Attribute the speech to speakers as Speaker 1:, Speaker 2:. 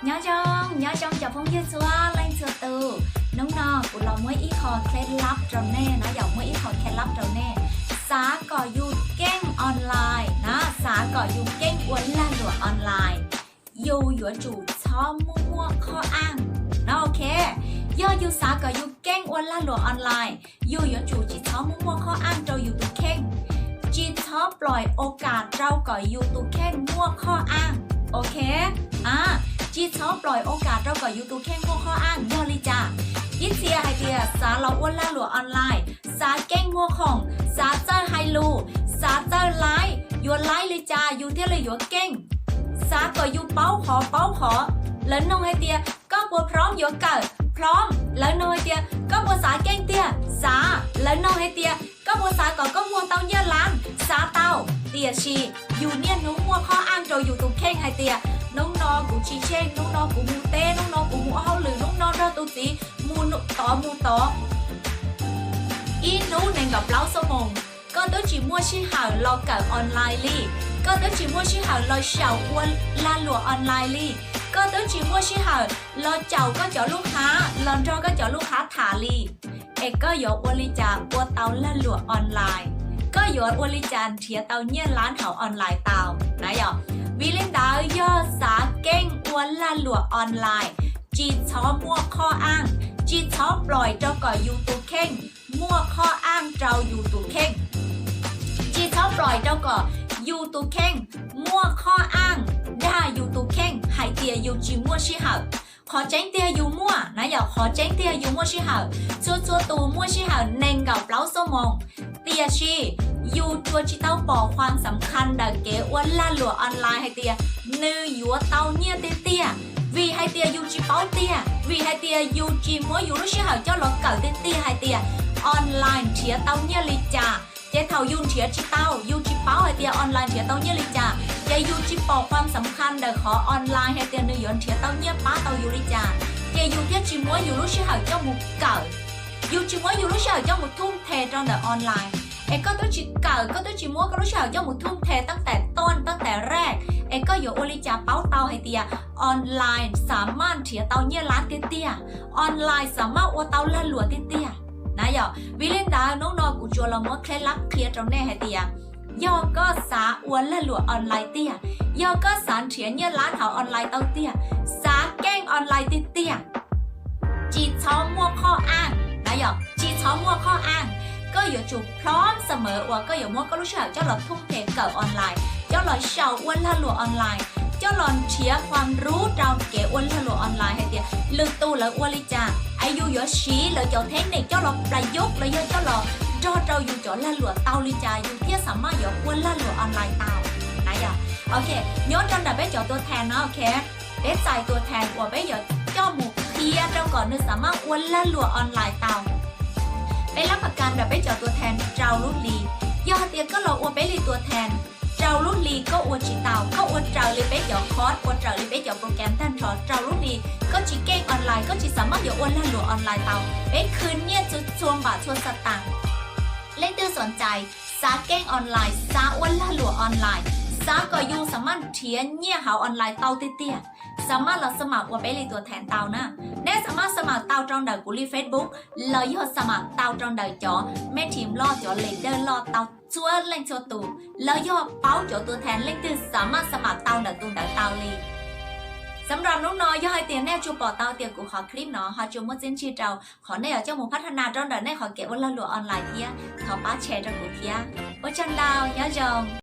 Speaker 1: nhớ trong chào phong yên xóa lên xưa từ nông nò của lòng mới ít khó kết lắp trâu nè nó dòng mới ít khó kết lắp trâu nè xá có dù kênh online nó xá có dù kênh uốn lan lụa online dù dũa chủ cho mua kho ăn nó ok do dù xá có dù kênh uốn lan lụa online dù dũa chủ chỉ cho mua kho ăn trâu dù tụ kênh chỉ choปล่อยโอกาสเราก็อยู่ตรงแค่มั่วข้ออ้างโอเคจีชอบปล่อยโอกาสเราก็อยู่ตัวแค่มั่วข้ออ้างย่อลิจ่ายิเซียไฮเดียสาเราอ้วนล่าหลัวออนไลน์สาแก้งมั่วของสาเจอไฮลูสาเจอไลน์ยัวไลน์ลิจ่าอยู่เที่ยวเลยยัวเก้งสาก็อยู่เป้าขอแล้วน้องไฮเดียก็บัวพร้อมยัวเกิดพร้อมแล้วน้องไฮเดียก็บัวสาแก้งเตี้ยสาแล้วน้องไฮเดียก็บัวสาก็มัวเต้าเยี่ยล้านสาเต้าเตียชีอยู่เนี่ยหนูมัวข้ออ้างโจอยู่ตรงเข่งไฮเตียน้องนอกูชีเช่งน้องนอกูมูเต้น้องนอกูมูเอาหรือน้องนอเราตุตีมูต่ออีนู้ในกับเล้าสมองก็ตัวจีมัวชี้หาวรอเกิดออนไลน์ลี่ก็ตัวจีมัวชี้หาวรอเฉาอ้วนลาหลัวออนไลน์ลี่ก็ตัวจีมัวชี้หาวรอเจ้าก็เจ้าลูกค้าลอนรอก็เจ้าลูกค้าถาลี่เอกก็ยกอลิจาปัวเตาลาหลัวออนไลน์ก็ยกอลิจานเทียเตาเนี่ยร้านเถาออนไลน์เตานะหยอวิลินดาวย่อสาเก้งอ้วนลาหลัวออนไลน์จีช้อมั่วข้ออ้างจีช้อปล่อยเจ้าก่อยูตูเข่งมั่วข้ออ้างเจ้ายูตูเข่งจีช้อปล่อยเจ้าก่อยูตูเข่งมั่วข้ออ้างได้ยูตูเข่งหายเตียยูจีมั่วชิหาขอเจ้งเตียยูมั่วนะอย่าขอเจ้งเตียยูมั่วชิหาชัวตูมั่วชิหาเน่งกับเล้าสมองเตียชียูชัวชิเต้าบอกความสำคัญดังเก๋อ้วนล่าหลัวออนไลน์ให้เตียนื้อยัวเต้าเนี่ยเตียvì hai tiaยูจีเป้าเตียvì hai tiaยูจีมัวยูรู้ชื่อหาเจ้าหลอกเก่าเตียhai tia onlineเทียเต้าเนี่ยลิจ่าเจ้าเท่ายูเทียชิเต้ายูจีเป้าhai tia onlineเทียเต้าเนี่ยลิจ่าเจ้ายูจีบอกความสำคัญดังขอออนไลน์ให้เตียนื้อยันเทียเต้าเนี่ยป้าเต้ายูลิจ่าเจ้ายูเทียจีมัวยูรู้ชื่อหาเจ้าหมูเก่ายูจีมัวยูรู้ชื่อหาเจ้าหมูทุ่มเทตอนเดอออนไลน์เอ็กก็ตัวจีเก่าก็ตัวจีมัวก็รู้ชื่อหาเจ้าหมูทุ่มเทตั้งแต่ต้นตั้งแต่แรกเอ็กก็อยู่โอลิจ่าเป้าเต้าให้เตียออนไลน์สามารถเถียเต้าเนี่ยร้านเตี้ยออนไลน์สามารถว่าเต้าล่าหลัวเตี้ยนะอย่าวิเลนดาน้องนอกูจัวละมดเคล็ดลับเคลียร์ตรงแน่ให้เตียย่อก็สาอวนล่าหลัวออนไลน์เตี้ยย่อก็สารเถียเนี่ยร้านเขาออนไลน์เต้าเตี้ยสาแกล้งออนไลน์เตี้ยจีช้อมั่วข้ออ้างนะอย่าจีช้อมั่วข้ออ้างก็อยู่จุพร้อมเสมอว่าก็อยู่มั่วก็รู้สึกเจ้าหลอดทุ่มเทเกิดออนไลน์เจ้าหลอดเฉาอ้วนล่าหลัวออนไลน์เจ้าหลอนเชียความรู้เราเก๋อ้วนล่าหลัวออนไลน์ให้เดียลึกตู้แล้วอ้วนลิจ่าอายุเยอะชี้แล้วเจ้าเทคนิคเจ้าหลอกประยุกต์แล้วเจ้าหลอกจอเราอยู่จ่อล่าหลัวเตาลิจ่าอยู่ที่สามารถอยู่อ้วนล่าหลัวออนไลน์เตานะอย่าโอเคย้อนจนแต่ไปจ่อตัวแทนนะโอเคเด็ดใจตัวแทนว่าไปอยู่เจ้าหมูเทียเราก่อนนึกสามารถอ้วนล่าหลัวออนไลน์เตาไปรับประกันแบบไปจ่อตัวแทนเรารุ่นลียอดเตียก็เราอ้วนไปลีตัวแทนเรารุ่นลีก็อวดจีเตาก็อวดเราเลยไปเจาะคอร์สอวดเราเลยไปเจาะโปรแกรมท่านรอเรารุ่นลีก็จีเก่งออนไลน์ก็จีสามารถอยู่อวนล่าหลัวออนไลน์เตาเป็นคืนเนี่ยจุดชวงบาทชวนสตังเล่นตื้อสนใจสาเก่งออนไลน์สาอวนล่าหลัวออนไลน์สาก็ยูสามารถเทียนเนี่ยหาออนไลน์เตาเตี้ยสามารถเราสมัครว่าไปลีตัวแทนเตานะแน่สามารถสมัครเตาตรงเดอร์กูลีเฟซบุ๊กเลยยอดสมัครเตาตรงเดอร์จอแม่ทีมรอจอเลเดอร์รอเตาชัวเล่นชัวตูแล้วยอดเป้าจอตัวแทนเล่นตื่นสามารถสมัครเตาเดอร์ตูเดอร์เตาลีสำหรับน้องน้อยย่อให้เตียนแน่จูปอเตาเตียกูขอคลิปเนาะฮาจูมั่วเจนชีเราขอแน่เจ้าหมูพัฒนาตรงเดอร์แน่ขอเก็บว่าละหลัวออนไลน์เทียขอป้าแชร์ตรงกูเทียว่าจันดาวย่อจง